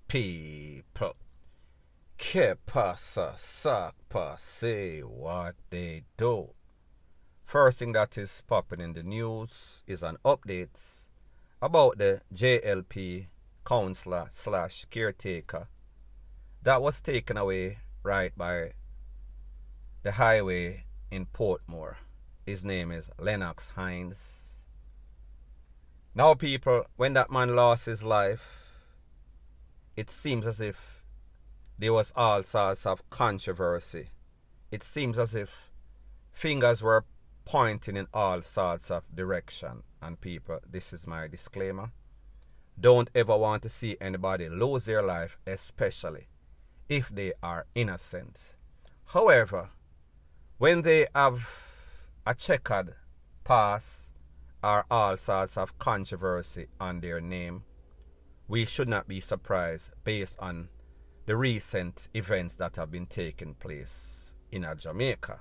people. Que pasa, sakpa, say what they do. First thing that is popping in the news is an update about the JLP counselor slash caretaker that was taken away right by the highway in Portmore. His name is Lennox Hines. Now people, when that man lost his life, it seems as if there was all sorts of controversy. It seems as if fingers were pointing in all sorts of direction. And people, this is my disclaimer. Don't ever want to see anybody lose their life, especially if they are innocent. However, when they have a checkered past or all sorts of controversy on their name, we should not be surprised based on the recent events that have been taking place in Jamaica.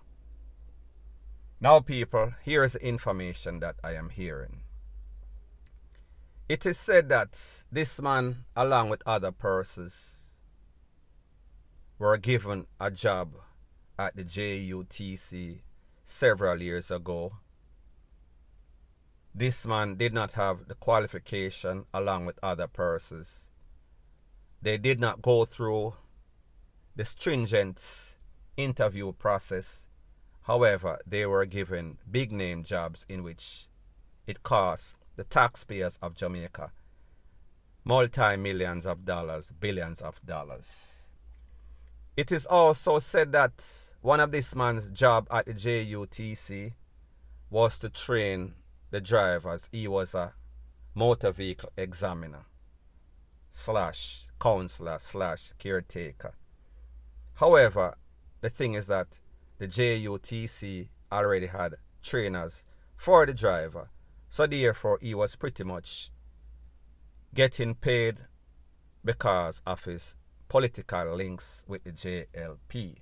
Now people, here's the information that I am hearing. It is said that this man, along with other persons, were given a job at the JUTC several years ago. This man did not have the qualification along with other persons. They did not go through the stringent interview process. However, they were given big name jobs in which it cost the taxpayers of Jamaica multi-millions of dollars, billions of dollars. It is also said that one of this man's job at the JUTC was to train the drivers. He was a motor vehicle examiner slash counselor slash caretaker. However, the thing is that the JUTC already had trainers for the driver. So therefore, he was pretty much getting paid because of his political links with the JLP.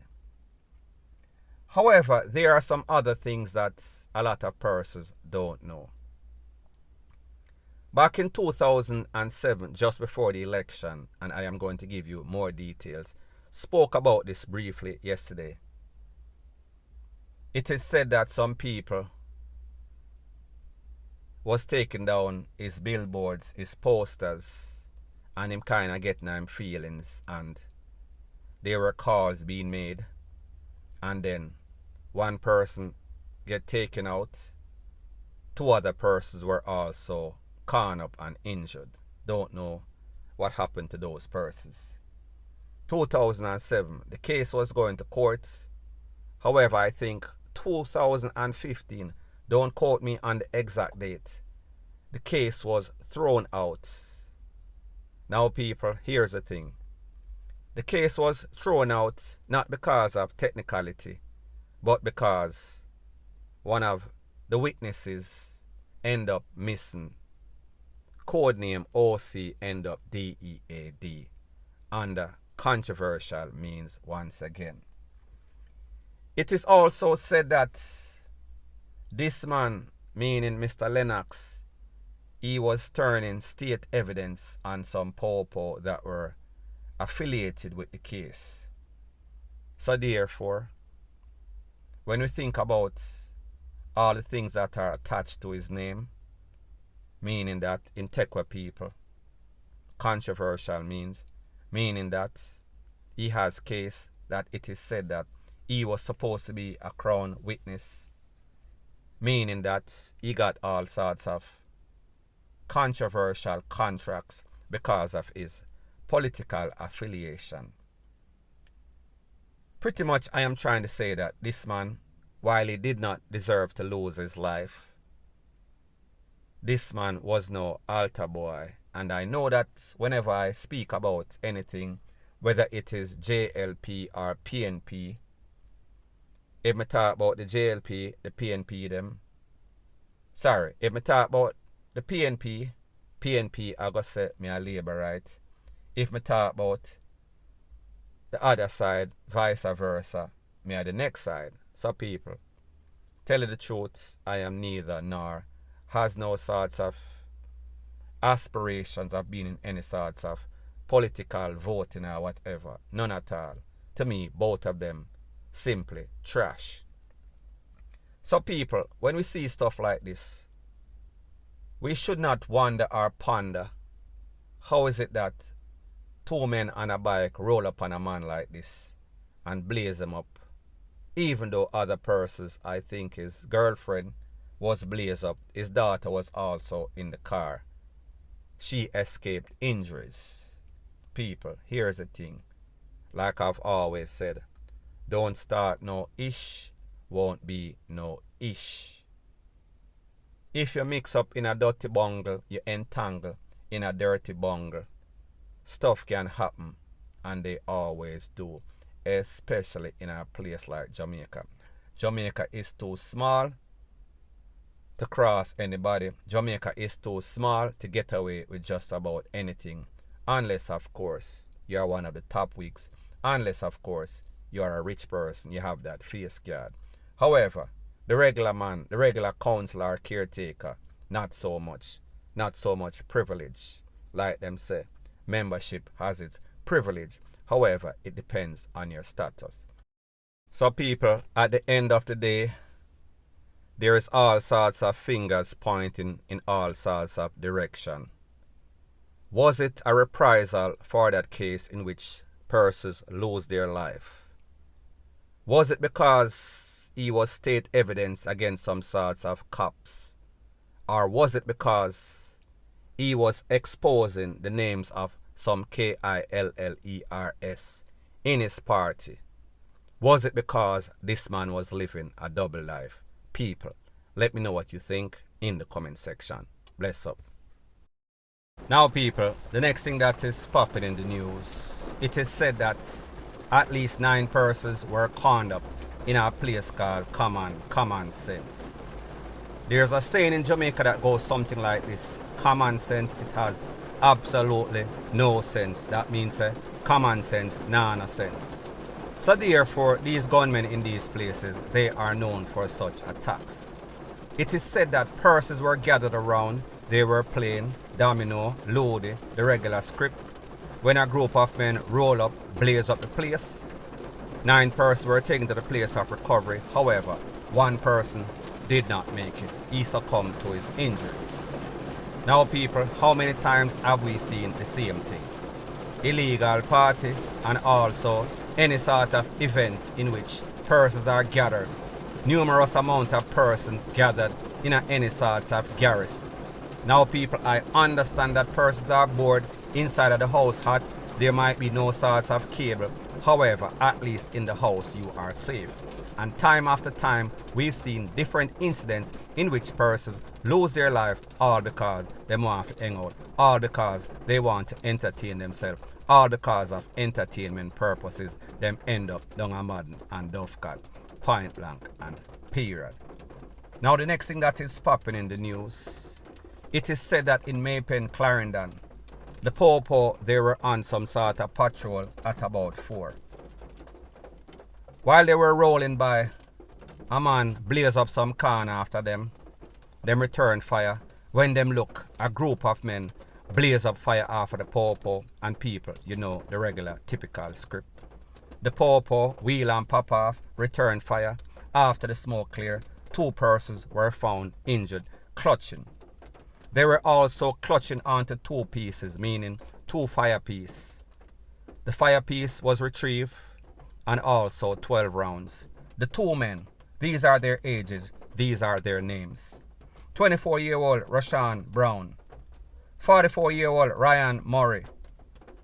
However, there are some other things that a lot of persons don't know. Back in 2007, just before the election, and I am going to give you more details, spoke about this briefly yesterday. It is said that some people was taking down his billboards, his posters, and him kind of getting him feelings, and there were calls being made, and then one person get taken out, two other persons were also caught up and injured. Don't know what happened to those persons. 2007, the case was going to courts. However, I think 2015, don't quote me on the exact date, the case was thrown out. Now people, here's the thing. The case was thrown out not because of technicality, but because one of the witnesses end up missing. Codename OC end up DEAD. Under controversial means once again. It is also said that this man, meaning Mr. Lennox, he was turning state evidence on some popo that were affiliated with the case. So therefore, when we think about all the things that are attached to his name, meaning that in Tekwa people, controversial meaning that he has case that it is said that he was supposed to be a crown witness, meaning that he got all sorts of controversial contracts because of his political affiliation. Pretty much I am trying to say that this man, while he did not deserve to lose his life, this man was no altar boy. And I know that whenever I speak about anything, whether it is JLP or PNP, if I talk about the JLP, the PNP them, sorry, if I talk about the PNP, I go say me a labor right. If I talk about the other side, vice versa, me a the next side. So people, tell you the truth, I am neither nor, has no sorts of aspirations of being in any sorts of political voting or whatever. None at all. To me, both of them simply trash. So people, when we see stuff like this, we should not wonder or ponder, how is it that two men on a bike roll up on a man like this and blaze him up, even though other persons, I think his girlfriend was blazed up, his daughter was also in the car. She escaped injuries. People, here's the thing. Like I've always said, don't start no ish, won't be no ish. If you mix up in a dirty bungle, you entangle in a dirty bungle. Stuff can happen, and they always do, especially in a place like Jamaica. Jamaica is too small to cross anybody. Jamaica is too small to get away with just about anything. Unless, of course, you are one of the top wigs. Unless, of course, you are a rich person. You have that face card. However, the regular man, the regular councillor or caretaker, not so much. Not so much privilege. Like them say, membership has its privilege. However, it depends on your status. So people, at the end of the day, there is all sorts of fingers pointing in all sorts of direction. Was it a reprisal for that case in which persons lose their life? Was it because he was state evidence against some sorts of cops? Or was it because he was exposing the names of some KILLERS in his party? Was it because this man was living a double life? People, let me know what you think in the comment section. Bless up. Now people, the next thing that is popping in the news, it is said that at least 9 persons were conned up in a place called Common Sense. There's a saying in Jamaica that goes something like this: common sense, it has absolutely no sense. That means common sense, no sense. So therefore, these gunmen in these places, they are known for such attacks. It is said that persons were gathered around, they were playing domino, lodi, the regular script, when a group of men roll up, blaze up the place. 9 persons were taken to the place of recovery. However, 1 person did not make it. He succumbed to his injuries. Now people, how many times have we seen the same thing? Illegal party and also any sort of event in which persons are gathered. Numerous amount of persons gathered in any sort of garrison. Now people, I understand that persons are bored inside of the house hot. There might be no sorts of cable. However, at least in the house you are safe. And time after time, we've seen different incidents in which persons lose their life all because they want to hang out, all because they want to entertain themselves, all because of entertainment purposes, them end up down a Madden and Dovecot, point blank and period. Now the next thing that is popping in the news, it is said that in Maypen, Clarendon, the Popo, they were on some sort of patrol at about 4. While they were rolling by, a man blazed up some can after them. Them returned fire. When them look, a group of men blaze up fire after the Popo and people, you know, the regular typical script. The Popo, wheel and pop off, returned fire. After the smoke cleared, 2 persons were found injured, clutching. They were also clutching onto 2 pieces, meaning 2 fire pieces. The fire piece was retrieved and also 12 rounds. The 2 men, these are their ages, these are their names. 24-year-old Rashawn Brown, 44-year-old Ryan Murray,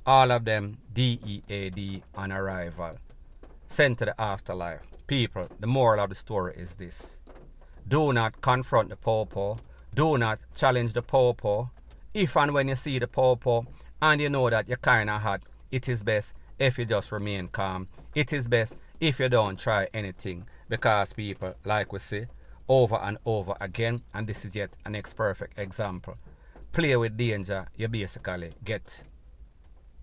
all of them DEAD on arrival, sent to the afterlife. People, the moral of the story is this: do not confront the Popo, do not challenge the Popo. If and when you see the Popo and you know that you're kinda hot, it is best if you just remain calm. It is best if you don't try anything, because people, like we say over and over again, and this is yet an next perfect example, play with danger, you basically get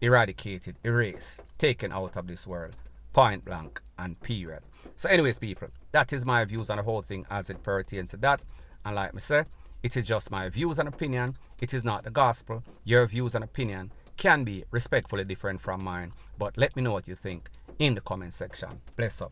eradicated, erased, taken out of this world, point blank and period. So anyways people, that is my views on the whole thing as it pertains to that. And like me say, It is just my views and opinion. It is not the gospel. Your views and opinion can be respectfully different from mine. But let me know what you think in the comment section. Bless up.